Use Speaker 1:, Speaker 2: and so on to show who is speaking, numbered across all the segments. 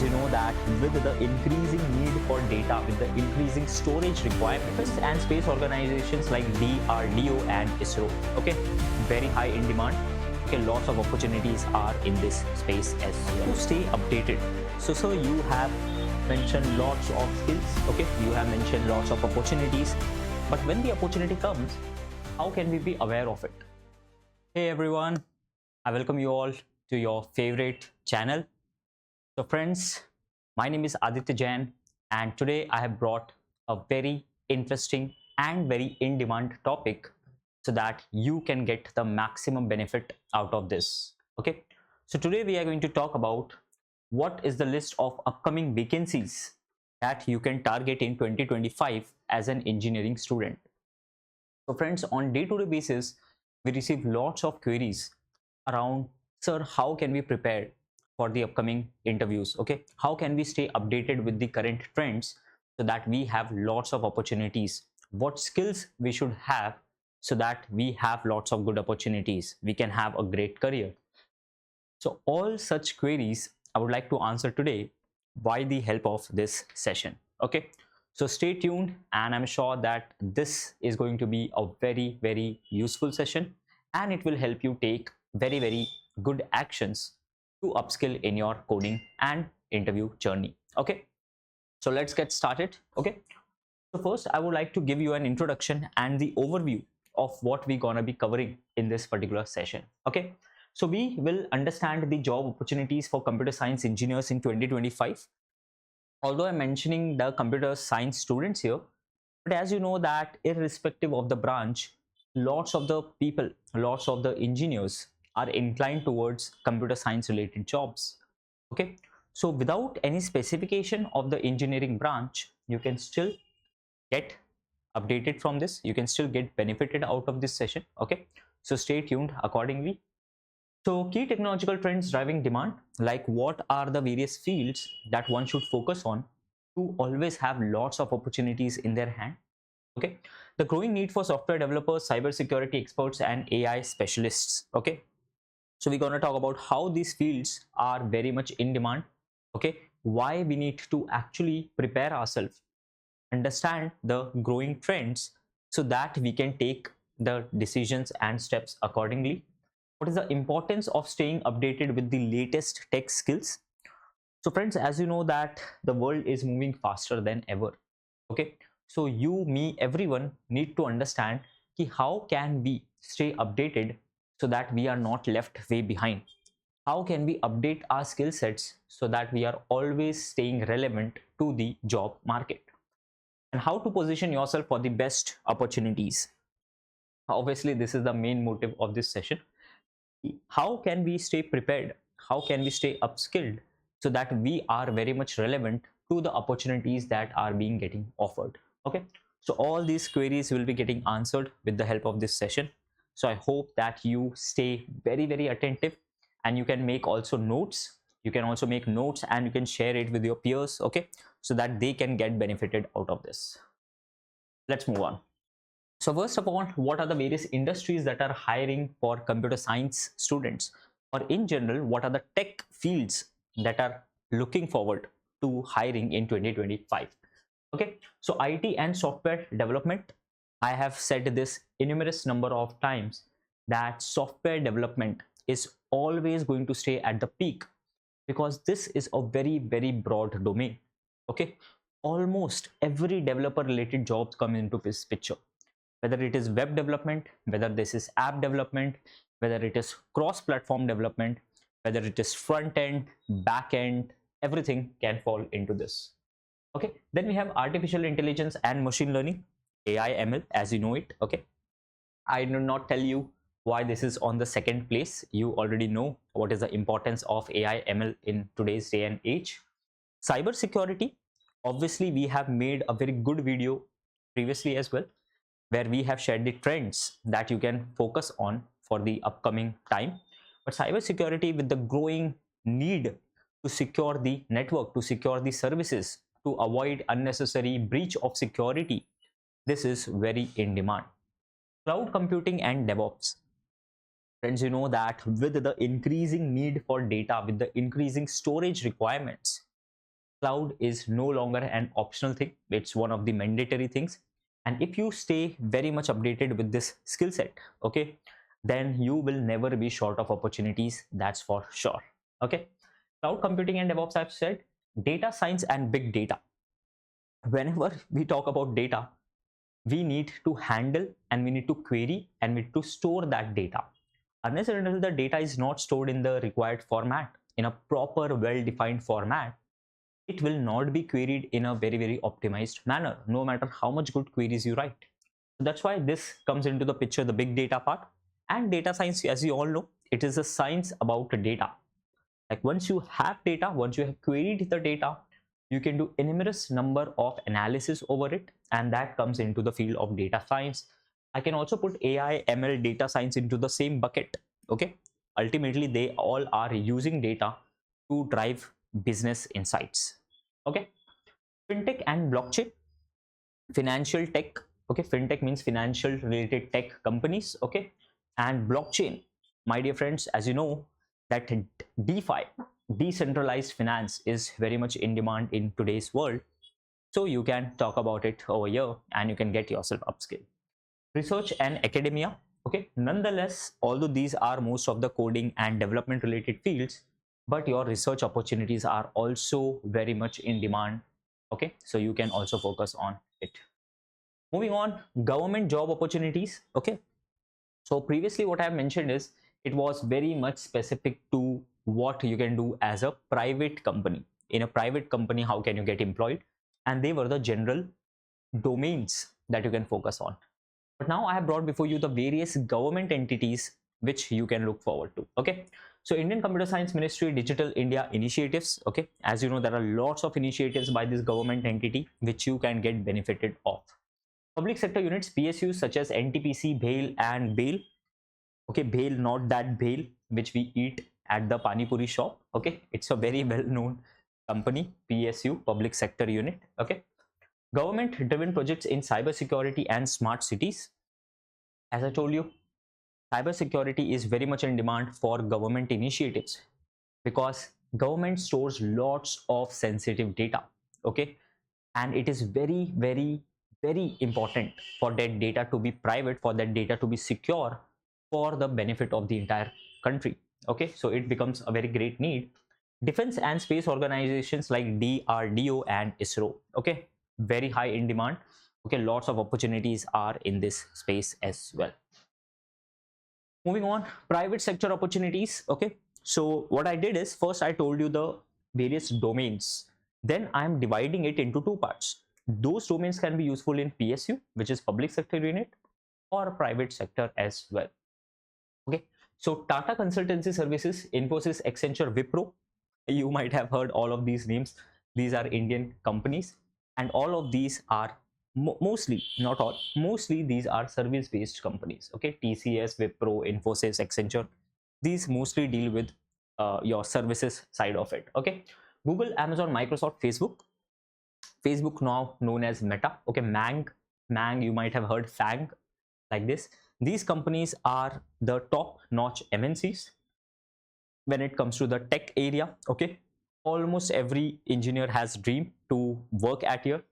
Speaker 1: Friends, you know that with the increasing need for data, with the increasing storage requirements, and space organizations like DRDO and ISRO, okay, very high in demand. Okay, lots of opportunities are in this space as well. To stay updated, so sir, you have mentioned lots of skills, okay, you have mentioned lots of opportunities, but when the opportunity comes, how can we be aware of it? Hey everyone, I welcome you all to your favorite channel. So friends, my name is Aditya Jain, and today I have brought a very interesting and very in-demand topic so that you can get the maximum benefit out of this. Okay, so today we are going to talk about what is the list of upcoming vacancies that you can target in 2025 as an engineering student. So friends, on day-to-day basis, we receive lots of queries around, sir, how can we prepare for the upcoming interviews? Okay, how can we stay updated with the current trends so that we have lots of opportunities? What skills we should have so that we have lots of good opportunities, we can have a great career? So all such queries I would like to answer today by the help of this session. Okay, so stay tuned, and I'm sure that this is going to be a very useful session, and it will help you take very good actions to upskill in your coding and interview journey. Okay, so let's get started. Okay, so first I would like to give you an introduction and the overview of what we're gonna be covering in this particular session. Okay, so we will understand the job opportunities for computer science engineers in 2025. Although I'm mentioning the computer science students here, but as you know that irrespective of the branch, lots of the people, lots of the engineers are inclined towards computer science related jobs. Okay, so without any specification of the engineering branch, you can still get updated from this, you can still get benefited out of this session. Okay, so stay tuned accordingly. So key technological trends driving demand, like what are the various fields that one should focus on to always have lots of opportunities in their hand. Okay, the growing need for software developers, cybersecurity experts, and AI specialists. Okay, so we're going to talk about how these fields are very much in demand. Okay, why we need to actually prepare ourselves, understand the growing trends so that we can take the decisions and steps accordingly. What is the importance of staying updated with the latest tech skills? So friends, as you know that the world is moving faster than ever. Okay, so you, me, everyone need to understand how can we stay updated so that we are not left way behind. How can we update our skill sets so that we are always staying relevant to the job market, and how to position yourself for the best opportunities. Obviously, this is the main motive of this session. How can we stay prepared? How can we stay upskilled so that we are very much relevant to the opportunities that are being getting offered? Okay, so all these queries will be getting answered with the help of this session. So I hope that you stay very attentive, and you can make also notes. You can also make notes and you can share it with your peers, okay, so that they can get benefited out of this. Let's move on. So first of all, what are the various industries that are hiring for computer science students, or in general, what are the tech fields that are looking forward to hiring in 2025? Okay, so IT and software development, I have said this innumerous number of times that software development is always going to stay at the peak, because this is a very broad domain. Okay, almost every developer related jobs come into this picture, whether it is web development, whether this is app development, whether it is cross-platform development, whether it is front end, back end, everything can fall into this. Okay, then we have artificial intelligence and machine learning, AI ML as you know it. Okay, I do not tell you why this is on the second place. You already know what is the importance of AI ML in today's day and age. Cyber security, obviously we have made a very good video previously as well, where we have shared the trends that you can focus on for the upcoming time. But cybersecurity, with the growing need to secure the network, to secure the services, to avoid unnecessary breach of security, this is very in demand. Cloud computing and DevOps. Friends, you know that with the increasing need for data, with the increasing storage requirements, cloud is no longer an optional thing. It's one of the mandatory things. And if you stay very much updated with this skill set, okay, then you will never be short of opportunities. That's for sure. Okay. Cloud computing and DevOps, I've said. Data science and big data. Whenever we talk about data, we need to handle and we need to query and we need to store that data. Unless and until the data is not stored in the required format, in a proper, well-defined format, it will not be queried in a very optimized manner, no matter how much good queries you write. So that's why this comes into the picture, the big data part. And data science, as you all know, it is a science about data. Like once you have data, once you have queried the data, you can do enormous number of analysis over it, and that comes into the field of data science. I can also put AI, ML, data science into the same bucket. Okay, ultimately they all are using data to drive business insights. Okay, fintech and blockchain, financial tech. Okay, fintech means financial related tech companies. Okay, and blockchain, my dear friends, as you know, that DeFi, decentralized finance, is very much in demand in today's world. So you can talk about it over here and you can get yourself upskill. Research and academia. Okay, nonetheless, although these are most of the coding and development related fields, but your research opportunities are also very much in demand. Okay, so you can also focus on it. Moving on, government job opportunities. Okay, so previously what I have mentioned is it was very much specific to what you can do as a private company. In a private company, how can you get employed? And they were the general domains that you can focus on. But now I have brought before you the various government entities which you can look forward to. Okay, so Indian Computer Science Ministry Digital India initiatives. Okay, as you know, there are lots of initiatives by this government entity which you can get benefited of. Public sector units, PSUs such as NTPC, BHEL and BAIL. Okay, BHEL, not that BHEL which we eat at the Pani Puri shop. Okay, it's a very well known company, PSU, public sector unit. Okay, government driven projects in cybersecurity and smart cities. As I told you, cybersecurity is very much in demand for government initiatives because government stores lots of sensitive data. Okay, and it is very important for that data to be private, for that data to be secure, for the benefit of the entire country. Okay, so it becomes a very great need. Defense and space organizations like DRDO and ISRO. Okay, very high in demand. Okay, lots of opportunities are in this space as well. Moving on, private sector opportunities. Okay, so what I did is first I told you the various domains, then I am dividing it into two parts. Those domains can be useful in PSU, which is public sector unit, or private sector as well. Okay, so Tata Consultancy Services, Infosys, Accenture, Wipro, you might have heard all of these names. These are Indian companies, and all of these are mostly, not all, mostly these are service based companies. Okay, TCS, Wipro, Infosys, Accenture, these mostly deal with your services side of it. Okay, Google, Amazon, Microsoft, Facebook now known as Meta. Okay, Mang, you might have heard Fang, like this. These companies are the top notch MNCs when it comes to the tech area. Okay, almost every engineer has dream to work at here.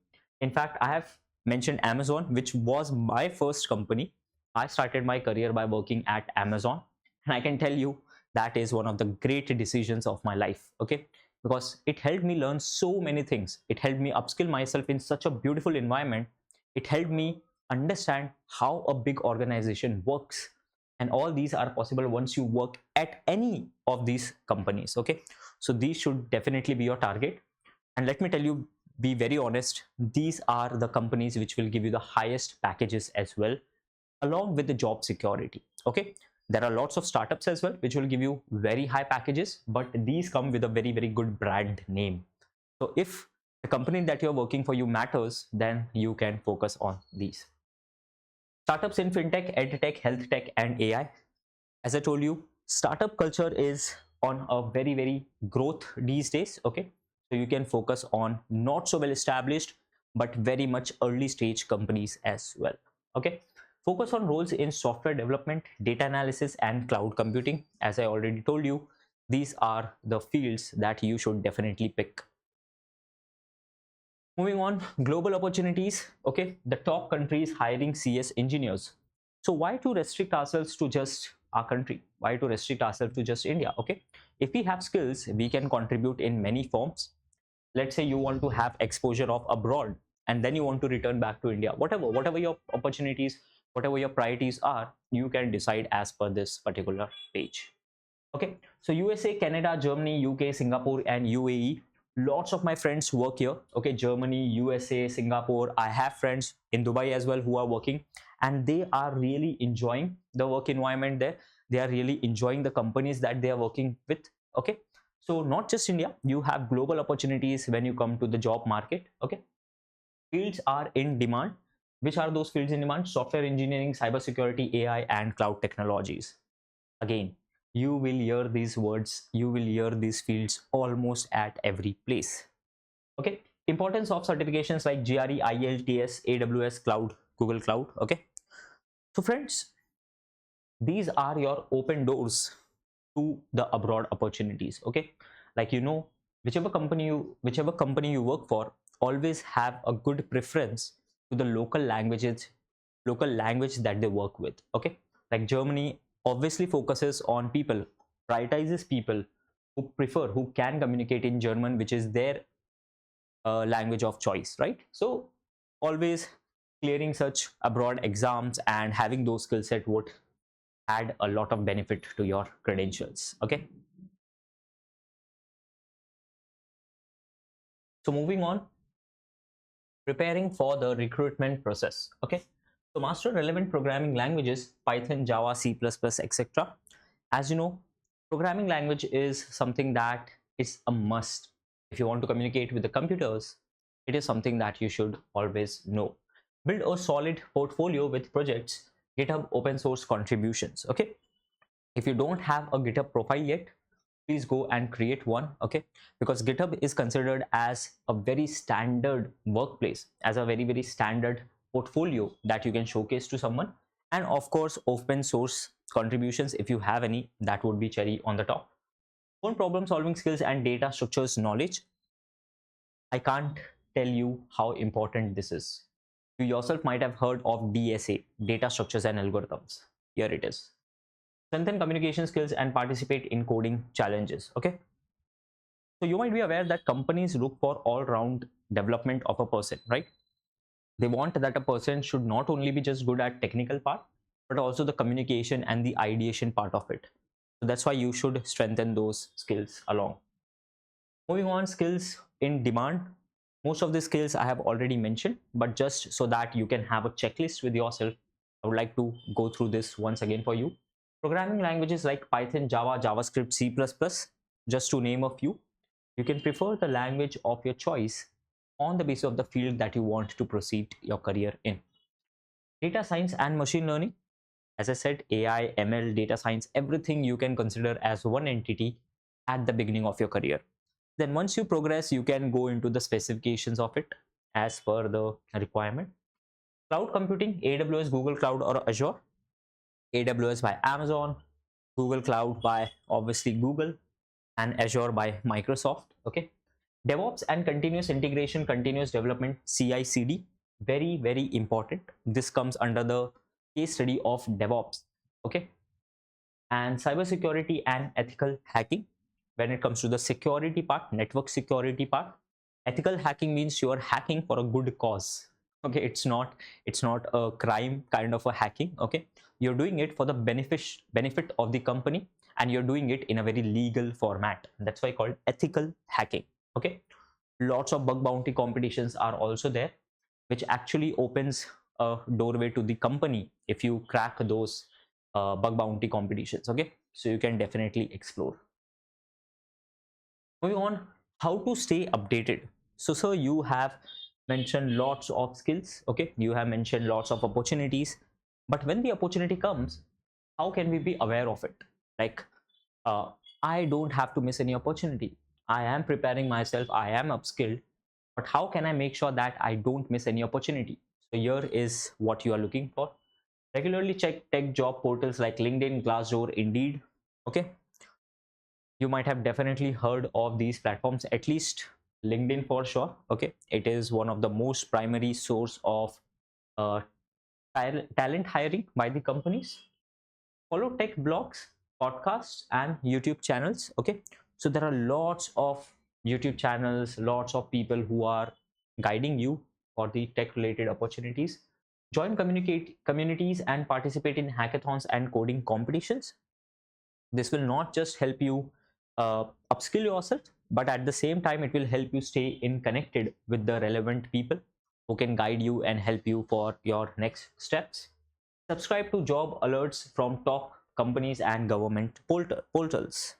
Speaker 1: In fact, I have mentioned Amazon, which was my first company. I started my career by working at Amazon, and I can tell you that is one of the great decisions of my life. Okay, because it helped me learn so many things. It helped me upskill myself in such a beautiful environment. It helped me understand how a big organization works, and all these are possible once you work at any of these companies. Okay, so these should definitely be your target. And let me tell you, be very honest, these are the companies which will give you the highest packages as well, along with the job security. Okay, there are lots of startups as well which will give you very high packages, but these come with a very good brand name. So if the company that you're working for you matters, then you can focus on these. Startups in fintech, edtech, health tech and AI. As I told you, startup culture is on a very growth these days. Okay, so you can focus on not so well established but very much early stage companies as well. Okay, focus on roles in software development, data analysis and cloud computing. As I already told you, these are the fields that you should definitely pick. Moving on, global opportunities. Okay, the top countries hiring CS engineers. So why to restrict ourselves to just our country? Why to restrict ourselves to just India? Okay, if we have skills, we can contribute in many forms. Let's say you want to have exposure of abroad and then you want to return back to India. Whatever your opportunities, whatever your priorities are, you can decide as per this particular page. Okay, so USA, Canada, Germany, UK, Singapore and UAE. Lots of my friends work here. Okay, Germany, USA, Singapore. I have friends in Dubai as well who are working, and they are really enjoying the work environment there. They are really enjoying the companies that they are working with. Okay, so not just India, you have global opportunities when you come to the job market. Okay, fields are in demand. Which are those fields in demand? Software engineering, cybersecurity, AI and cloud technologies. Again, you will hear these words, you will hear these fields almost at every place. Okay, importance of certifications like GRE, IELTS, AWS cloud, Google Cloud. Okay, so friends, these are your open doors to the abroad opportunities. Okay, like, you know, whichever company you work for, always have a good preference to the local language that they work with. Okay, like Germany obviously focuses on people, prioritizes people who can communicate in German, which is their language of choice, right? So always clearing such abroad exams and having those skill set would add a lot of benefit to your credentials. Okay, so moving on, preparing for the recruitment process. Okay, so master relevant programming languages, Python, Java, C++, etc. As you know, programming language is something that is a must. If you want to communicate with the computers, it is something that you should always know. Build a solid portfolio with projects, GitHub open source contributions. Okay, if you don't have a GitHub profile yet, please go and create one. Okay, because GitHub is considered as a very standard workplace, as a very standard portfolio that you can showcase to someone. And of course, open source contributions, if you have any, that would be cherry on the top. Own problem solving skills and data structures knowledge. I can't tell you how important this is. You yourself might have heard of DSA, data structures and algorithms. Here it is. Strengthen communication skills and participate in coding challenges. Okay, so you might be aware that companies look for all-round development of a person, right? They want that a person should not only be just good at technical part, but also the communication and the ideation part of it. So that's why you should strengthen those skills along. Moving on, skills in demand. Most of the skills I have already mentioned, but just so that you can have a checklist with yourself, I would like to go through this once again for you. Programming languages like Python, Java, JavaScript, C++, just to name a few. You can prefer the language of your choice on the basis of the field that you want to proceed your career in. Data science and machine learning. As I said, AI, ML, data science, everything you can consider as one entity at the beginning of your career. Then once you progress, you can go into the specifications of it as per the requirement. Cloud computing, AWS, Google Cloud or Azure. AWS by Amazon, Google Cloud by obviously Google, and Azure by Microsoft. Okay, DevOps and continuous integration, continuous development, CI/CD, very important. This comes under the case study of DevOps. Okay, and cybersecurity and ethical hacking. When it comes to the security part, network security part, ethical hacking means you are hacking for a good cause. Okay, it's not a crime kind of a hacking. Okay, you're doing it for the benefit of the company, and you're doing it in a very legal format. That's why called ethical hacking. Okay, lots of bug bounty competitions are also there, which actually opens a doorway to the company if you crack those bug bounty competitions. Okay, so you can definitely explore. Moving on, how to stay updated. So sir, you have mentioned lots of skills. Okay, you have mentioned lots of opportunities, but when the opportunity comes, how can we be aware of it? Like, I don't have to miss any opportunity. I am preparing myself, I am upskilled, but how can I make sure that I don't miss any opportunity? So here is what you are looking for. Regularly check tech job portals like LinkedIn, Glassdoor, Indeed. Okay, you might have definitely heard of these platforms. At least LinkedIn for sure. Okay, it is one of the most primary source of uh, talent hiring by the companies. Follow tech blogs, podcasts, and YouTube channels. Okay, so there are lots of YouTube channels, lots of people who are guiding you for the tech related opportunities. Join communities and participate in hackathons and coding competitions. This will not just help you upskill yourself, but at the same time it will help you stay in connected with the relevant people who can guide you and help you for your next steps. Subscribe to job alerts from top companies and government portals.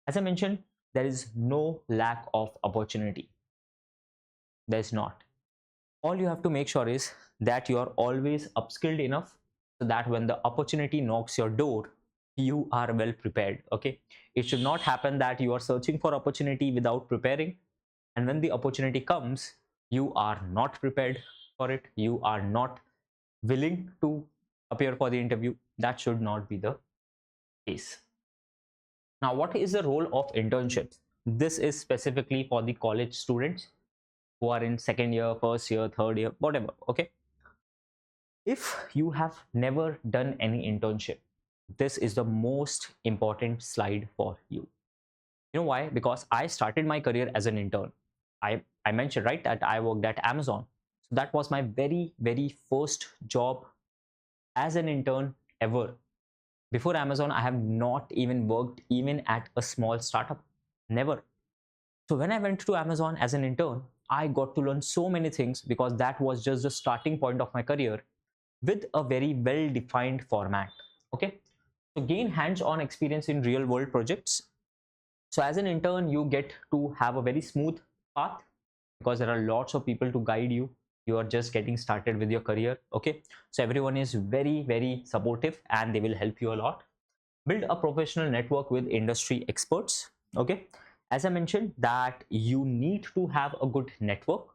Speaker 1: As I mentioned, there is no lack of opportunity. There's not. All you have to make sure is that you are always upskilled enough so that when the opportunity knocks your door, you are well prepared. Okay, it should not happen that you are searching for opportunity without preparing, and when the opportunity comes, you are not prepared for it, you are not willing to appear for the interview. That should not be the case. Now, what is the role of internships? This is specifically for the college students who are in second year, first year, third year, whatever. Okay, if you have never done any internship, this is the most important slide for you. You know why? Because I started my career as an intern. I mentioned, right, that I worked at Amazon. So that was my very first job as an intern ever. Before Amazon, I have not even worked even at a small startup. Never. So when I went to Amazon as an intern, I got to learn so many things because that was just the starting point of my career with a very well defined format. Okay, so gain hands-on experience in real world projects. So as an intern, you get to have a very smooth path because there are lots of people to guide you. You are just getting started with your career. Okay, so everyone is very supportive and they will help you a lot. Build a professional network with industry experts. Okay, as I mentioned that you need to have a good network,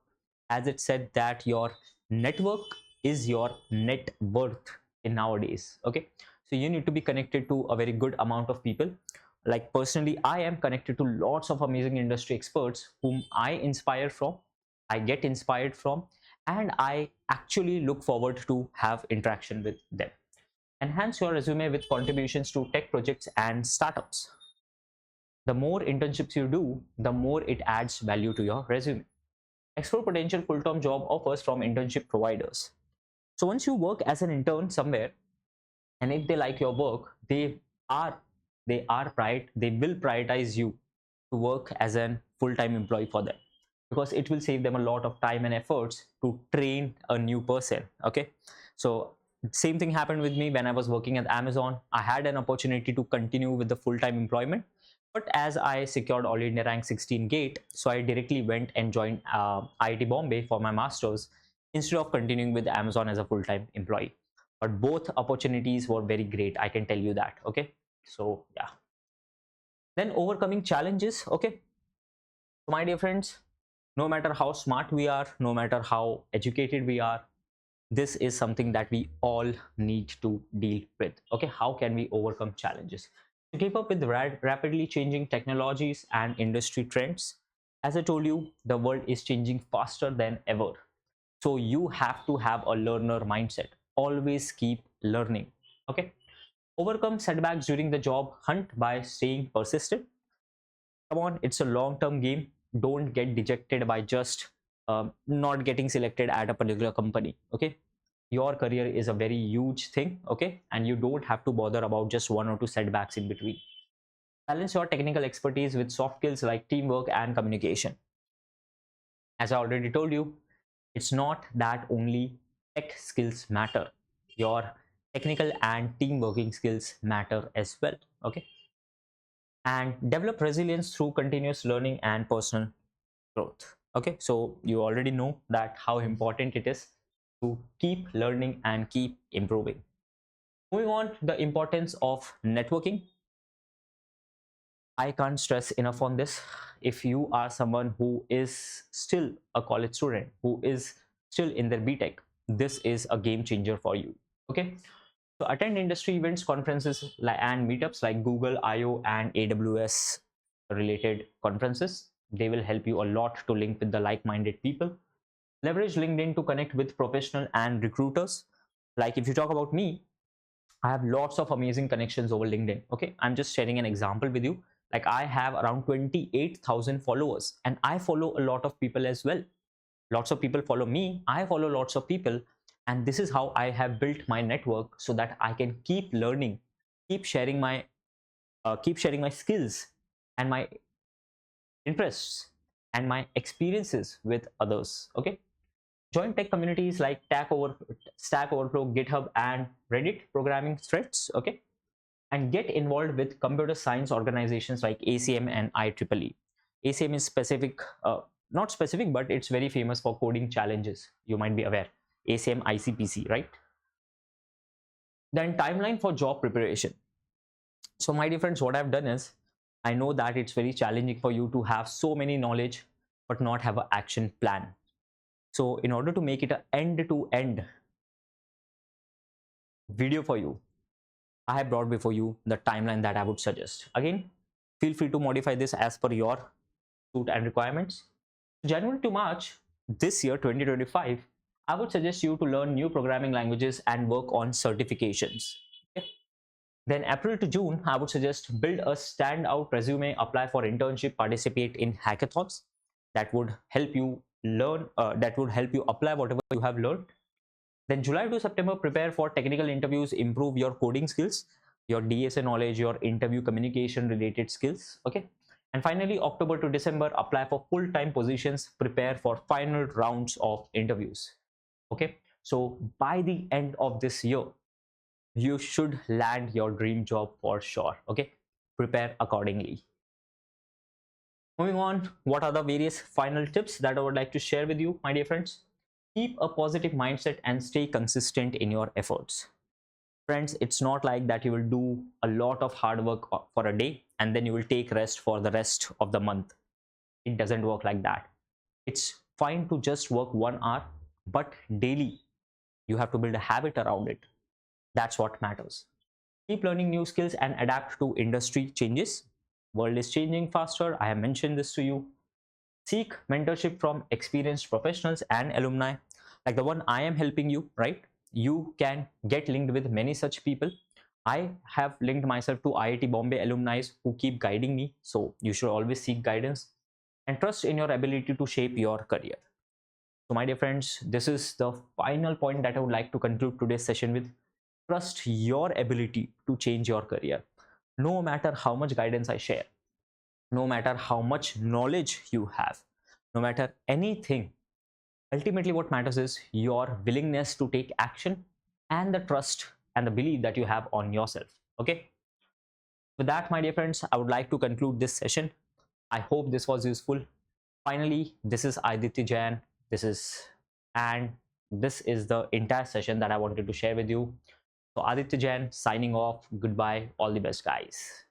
Speaker 1: as it said that your network is your net worth in nowadays. Okay, so you need to be connected to a very good amount of people. Like personally, I am connected to lots of amazing industry experts whom I inspire from, I get inspired from, and I actually look forward to have interaction with them. Enhance your resume with contributions to tech projects and startups. The more internships you do, the more it adds value to your resume. Explore potential full-time job offers from internship providers. So once you work as an intern somewhere, and if they like your work, are they will prioritize you to work as a full-time employee for them, because it will save them a lot of time and efforts to train a new person. Okay, so same thing happened with me when I was working at Amazon. I had an opportunity to continue with the full-time employment, but as I secured All India rank 16 gate, so I directly went and joined IIT Bombay for my masters instead of continuing with Amazon as a full-time employee. But both opportunities were very great, I can tell you that. Okay, so yeah. Then overcoming challenges. Okay, so my dear friends, no matter how smart we are, no matter how educated we are, this is something that we all need to deal with. Okay, how can we overcome challenges to keep up with the rapidly changing technologies and industry trends? As I told you, the world is changing faster than ever, so you have to have a learner mindset. Always keep learning. Okay, overcome setbacks during the job hunt by staying persistent. Come on, it's a long-term game. Don't get dejected by just not getting selected at a particular company. Okay, your career is a very huge thing. Okay, and you don't have to bother about just one or two setbacks in between. Balance your technical expertise with soft skills like teamwork and communication. As I already told you, it's not that only tech skills matter, your technical and team working skills matter as well. Okay, and develop resilience through continuous learning and personal growth. Okay, so you already know that how important it is to keep learning and keep improving. Moving on, the importance of networking. I can't stress enough on this. If you are someone who is still a college student, who is still in their BTech, this is a game changer for you. Okay, so attend industry events, conferences and meetups like Google I/O and AWS related conferences. They will help you a lot to link with the like-minded people. Leverage LinkedIn to connect with professional and recruiters. Like if you talk about me, I have lots of amazing connections over LinkedIn. Okay, I'm just sharing an example with you. Like I have around 28,000 followers and I follow a lot of people as well. Lots of people follow me, I follow lots of people, and this is how I have built my network so that I can keep learning, keep sharing my skills and my interests and my experiences with others. Okay, join tech communities like Stack Overflow, GitHub, and Reddit programming threads. Okay, and get involved with computer science organizations like ACM and IEEE. ACM is specific, not specific, but it's very famous for coding challenges. You might be aware. ACM ICPC, right? Then timeline for job preparation. So my dear friends, what I've done is, I know that it's very challenging for you to have so many knowledge, but not have an action plan. So in order to make it an end-to-end video for you, I have brought before you the timeline that I would suggest. Again, feel free to modify this as per your suit and requirements. January to March this year, 2025, I would suggest you to learn new programming languages and work on certifications. Okay? Then April to June, I would suggest build a standout resume, apply for internship, participate in hackathons. That would help you learn, that would help you apply whatever you have learned. Then July to September, prepare for technical interviews, improve your coding skills, your DSA knowledge, your interview communication related skills. Okay. And finally, October to December, apply for full-time positions, prepare for final rounds of interviews. Okay. So by the end of this year, you should land your dream job for sure. Okay. Prepare accordingly. Moving on, what are the various final tips that I would like to share with you, my dear friends? Keep a positive mindset and stay consistent in your efforts. Friends, it's not like that you will do a lot of hard work for a day and then you will take rest for the rest of the month. It doesn't work like that. It's fine to just work 1 hour, but daily you have to build a habit around it. That's what matters. Keep learning new skills and adapt to industry changes. World is changing faster. I have mentioned this to you. Seek mentorship from experienced professionals and alumni like the one I am helping you, right? You can get linked with many such people. I have linked myself to IIT Bombay alumni who keep guiding me. So you should always seek guidance and trust in your ability to shape your career. So my dear friends, this is the final point that I would like to conclude today's session with. Trust your ability to change your career. No matter how much guidance I share, no matter how much knowledge you have, no matter anything, ultimately what matters is your willingness to take action and the trust and the belief that you have on yourself. Okay. With that, my dear friends, I would like to conclude this session. I hope this was useful. Finally, this is Aditya Jain. This is the entire session that I wanted to share with you. So Aditya Jain signing off. Goodbye. All the best, guys.